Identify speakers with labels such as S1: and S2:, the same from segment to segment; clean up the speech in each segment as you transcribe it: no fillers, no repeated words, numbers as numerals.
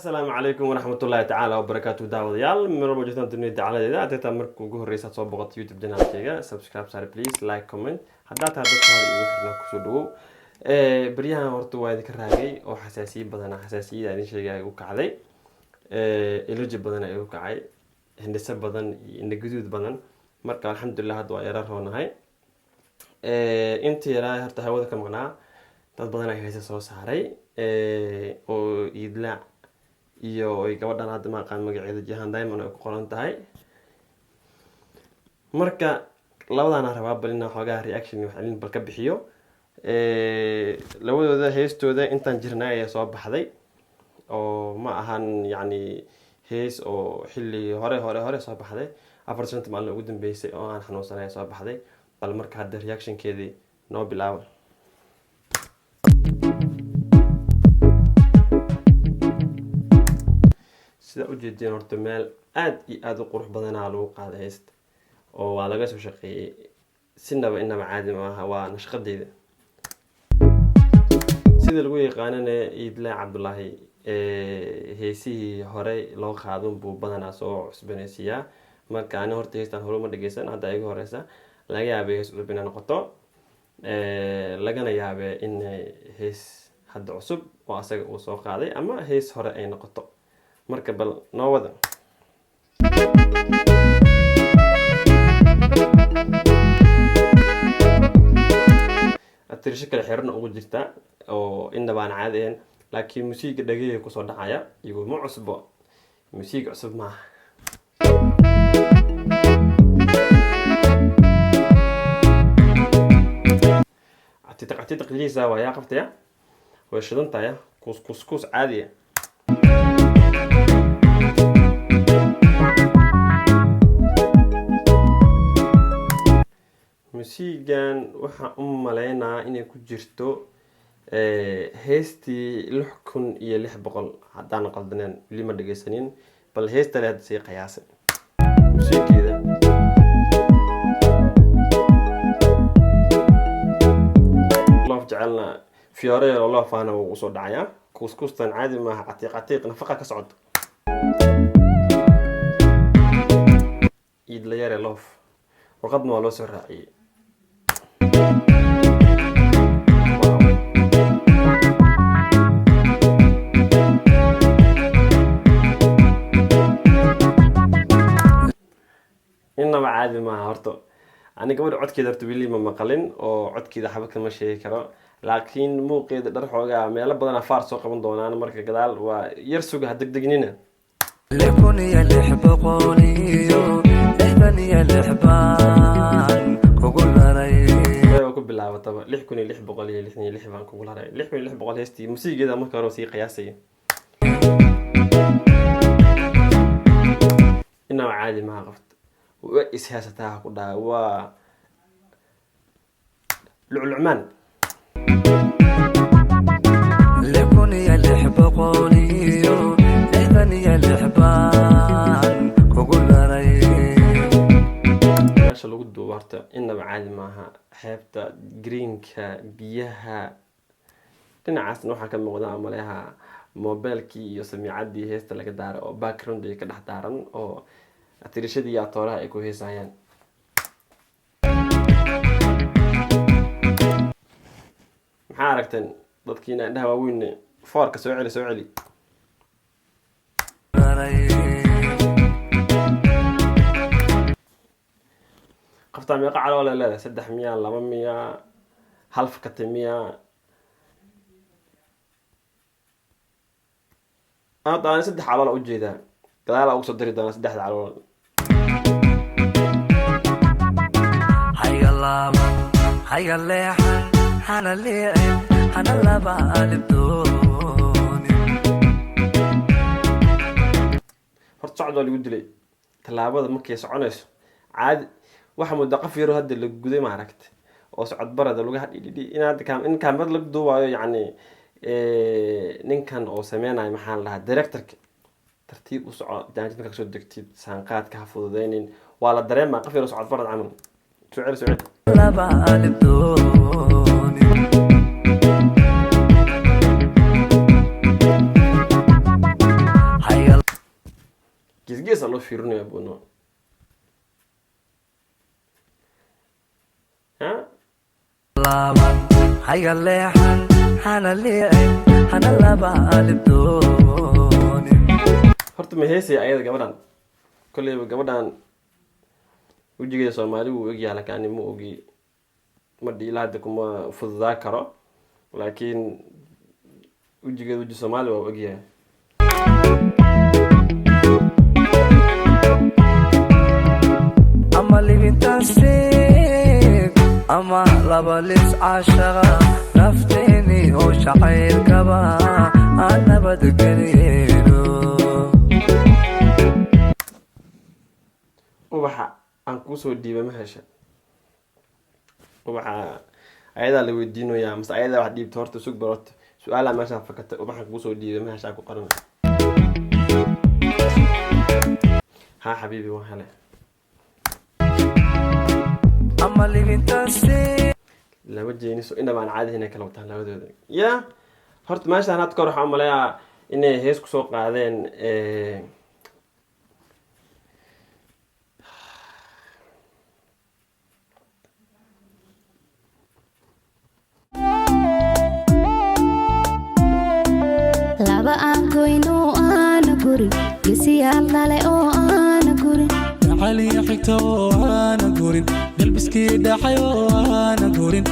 S1: السلام عليكم ورحمة الله تعالى وبركاته داوديال من ربع جثمان دنيا تعالى إذا أنت مركو جوه الرئيس صوبغت يوتيوب دينا كيجا سبسكرايب صار بليز لايك كومنت حدات هذا الشهر يوحنا كسودو بريها ورتو وايد كراجي أو حساسية بدنا حساسية يعني شيء جاي وكعلي إلوجي بدنا يوكعي هندسة بدن إن جدود بدن مركا الحمد لله هذا ويرى هون هاي أنت راي هرتها هذا كمقنع تبغى هيسا صوص هاري oo idla iyo ay gabadhan hadda ma aqaan magaceeda Jahan Diamond ay ku qoran tahay marka labadana rabaa balina xogaa reaction wax in bal ka bixiyo labadooda heestooda intaan jirnay ay soo baxday oo ma ahan yani hees oo xilli hore soo baxday 4 maalin ugu dambeysay oo aan xanuunsanay soo baxday bal marka hadda reaction keedii noo bilaabo sida u jeedeen horta meel aad u qurux badan lagu qaaday heest oo waa laga soo shaqeeyay sinaba inaba caadi ma aha waa nashqadeeda sida lagu yaqaanana Idla Cabdullaahi heesihii hore loo qaadon buu badanaa soo cusbanaysiya marka aan horta heestan hore ma dhageysan hadda ay horeysa laga yaabay hees cusub inay noqoto lagana yaabay in hees hadda cusub oo asaga uu soo qaaday ama hees hore ay noqoto marka bal noo wada atirisha kale xirna ugu jirta oo inda baan caadeen laakiin musiiga dhageeyay ku soo dhacaya iyagu ma cusbo musiiga cusub ma عتيتق ليزا ويا قفتيا وشدنتايا كوس عادي musiigan waxa maleynaa inay ku jirto heestii 6600 hadaan qaldaneen wali ma dhageysanin bal heesta leed si qiyaasay musiigeeda loof jecelna fiore loo faana uu soo dhacaya kustan caadi ma aha catiiq nafaqa ka socdo idla yare loof waqad ma loo soo raaciyay إنما عادي ما هرتو أنا قبل عد كده رتبي لي ما مقلن أو عد كده حبك ما شيء كرا لكن مو قيد درح وجا ما يلا بدنا فارس وقبل دونا أنا مركز قدال ويرسوق هدك دقنينا
S2: لكوني اللي حب قوليو إحبني اللي حبان كقول رأي
S1: وكب بالله طبعا لحكوني اللي حب قولي لحني اللي حبان كقول رأي لحكوني اللي حب قولي هستي موسيقى ده مكر موسيقى قياسية إنما عادي ما غفت وإسهاستها كلها و العلمان
S2: لكوني اللي حب قوليو إحبني اللي حبان كقول رأي
S1: ماشي لو قدو بارتا إنما عادي معها حيبتا جرينكا بيها تنعس نوحا كم مغدا ماليها موبيلكي يسمي عادي هيستا لك دار أو باكروند يكا دح دارن أو atirishadii yaa tooraha ay ku heesayaan maxaa aragteen dadkiina indhaha waaweyn foorka soo celi qofta meeqa calool leedahay 300 200 half ka 100 aan 3 calool u jeedaa gadaal ugu soo dari doona 3 calool
S2: هيا الليحن حنا الليعن حنا اللبا قلبدوني
S1: horta socod waa lagu dilay tallaabada markay soconayso caadi waxa muddo qaf yar hadda la guday ma aragtay oo socod barada lagu hadhidhi inaad in kaamad la duubayo yani ninkan oo sameynay maxaan lahaa directorka tartiib u socod jaanjinka ka soo degtid saanqaadka ha fududeynin waa la dareemaa qaf yar socod barad camal سعر
S2: لا بعلم دوني
S1: gees loo fiirinaya buno ha
S2: laaban hayga leexan hana liicin hana laba alibdoonin
S1: horta ma heesay ayada gabadhan kolleyba gabadhan wejigeeda Soomaali wuu ogyahay laakiin ma ogi ma dhiilaada kuma fududaa karo laakiin wejigeeda weji Soomaali waa ogyahay
S2: ama libintaasiib ama laba lis caashaqa nafteeni oo jacaylkaba aan nabadgelyeeno
S1: ubaxa aan kusoo dhiibay ma hesha ubaxa ayadaa la weydiinayaa mase ayadaa wax dhiibta horta sug barot su-aalaha meeshaan fakatay ubaxan kusoo dhiibay ma heshaa ku qaran ها حبيبي وهلا
S2: ama libintaasiib
S1: lama jeenayso inaba aan caadi hina kala wataan labadooda ya horta meeshaan had kor waxaan umaleeyaa inay hees kusoo qaadeen
S3: laba aan goyno aana gurin gesiyaal dhale oo aana gurin
S4: علي حكتو وانا قورين قلبسكي دحيو وانا قورين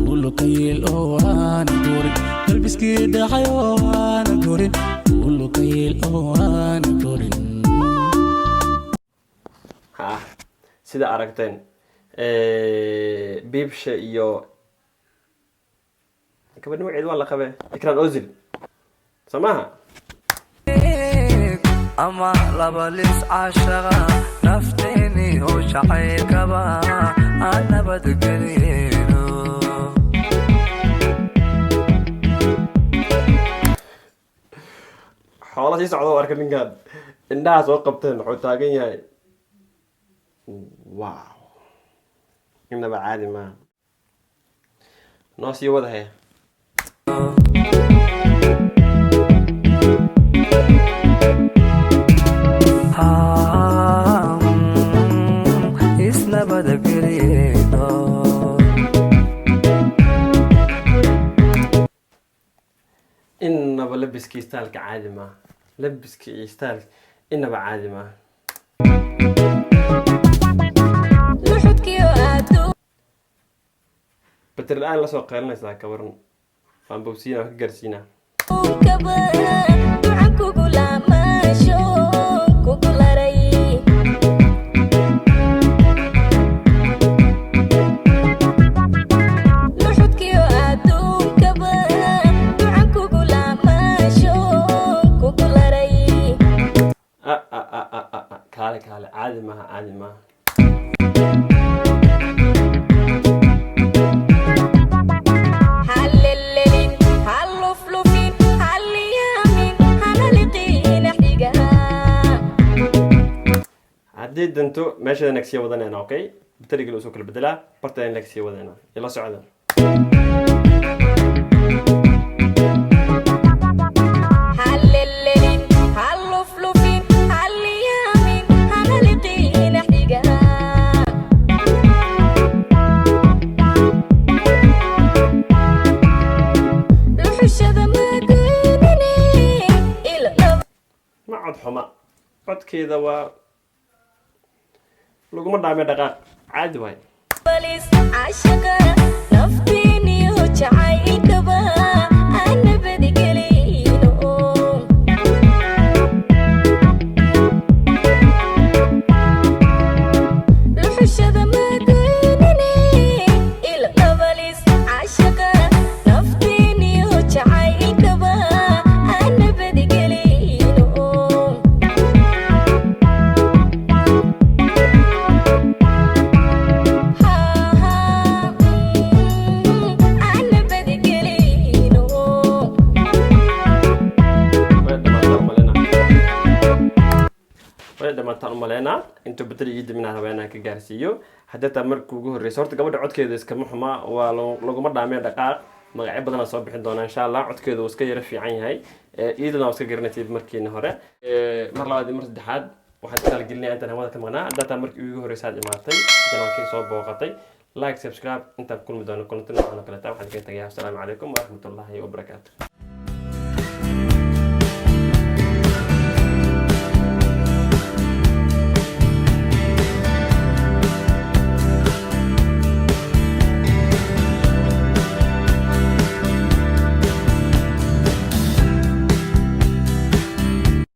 S4: قولو كيل وانا قورين قلبسكي دحيو وانا قورين قولو كيل وانا قورين
S1: ha sida aragteen biibsha iyo gabadh magaceed waa la qabee Ikram Ozil samaha
S2: ama laba lis caashaqa nafteeni oo jacaylkaba aan nabadgelyeeno
S1: xoolo sii socda oo arka ninkan indhaha soo qabteen wuxuu taagan yahay wow inaba caadi maaha noo sii wada hee
S2: isnabadgelyeeno
S1: inaba labiskii staalka caadi maaha labiskii iyo staalka inaba caadi maaha
S3: luxudkiyo aadu
S1: bater la-aan lasoo qeylinaysaa ka waran waan bogsiina waan ka gaarsiinaa
S3: kaba duca kugu laamaasho kugu laray luxudkiyo aduunkaba duca kugu laamaasho kugu laray
S1: kaale caadi maaha caadi maaha
S3: halelelin halluflufin halliyaamin hanaliqiina xigaa
S1: haddii danto meeshada nagsiya wadanayna okay bateriga usoo kala bedelaa barta in nagsiya wadayna ila socda
S3: halelelin halluflufin halliyaamin hanaliqiina xigaa luxushada magoynine ilaba
S1: ma cod xuma codkeeda waa laguma dhaamay dhaqaaq caadi waay
S3: balis cashaqa naftiiniyo jacaylkaba aan nabadgelino luxushada magoynine ilbabalis cashaqa naftiiniyo jacaylkaba aan nabadgelino
S1: way dhamaataan umaleynaa intuu bateri ii diminaa rabaa inaan ka gaarsiiyo haddii taa markii ugu horreysa horta gabadha codkeeda iskama xuma waa laguma dhaamay dhaqaaq magacyo badanaa soo bixin doonaa insha allah codkeeda uu iska yara fiican yahay iidana waa iska garanaysa markiina hore mar labaad iyo mar saddexaad waxaan kala gelinay inta hawada ka maqnaa data markii ugu horeysaad imaatay janaalkay soo booqatay like subscribe inta kulmi doono content noocan kale taa waxaan ka tagayaa assalamu calaykum wa rahmatullahi wa barakatuh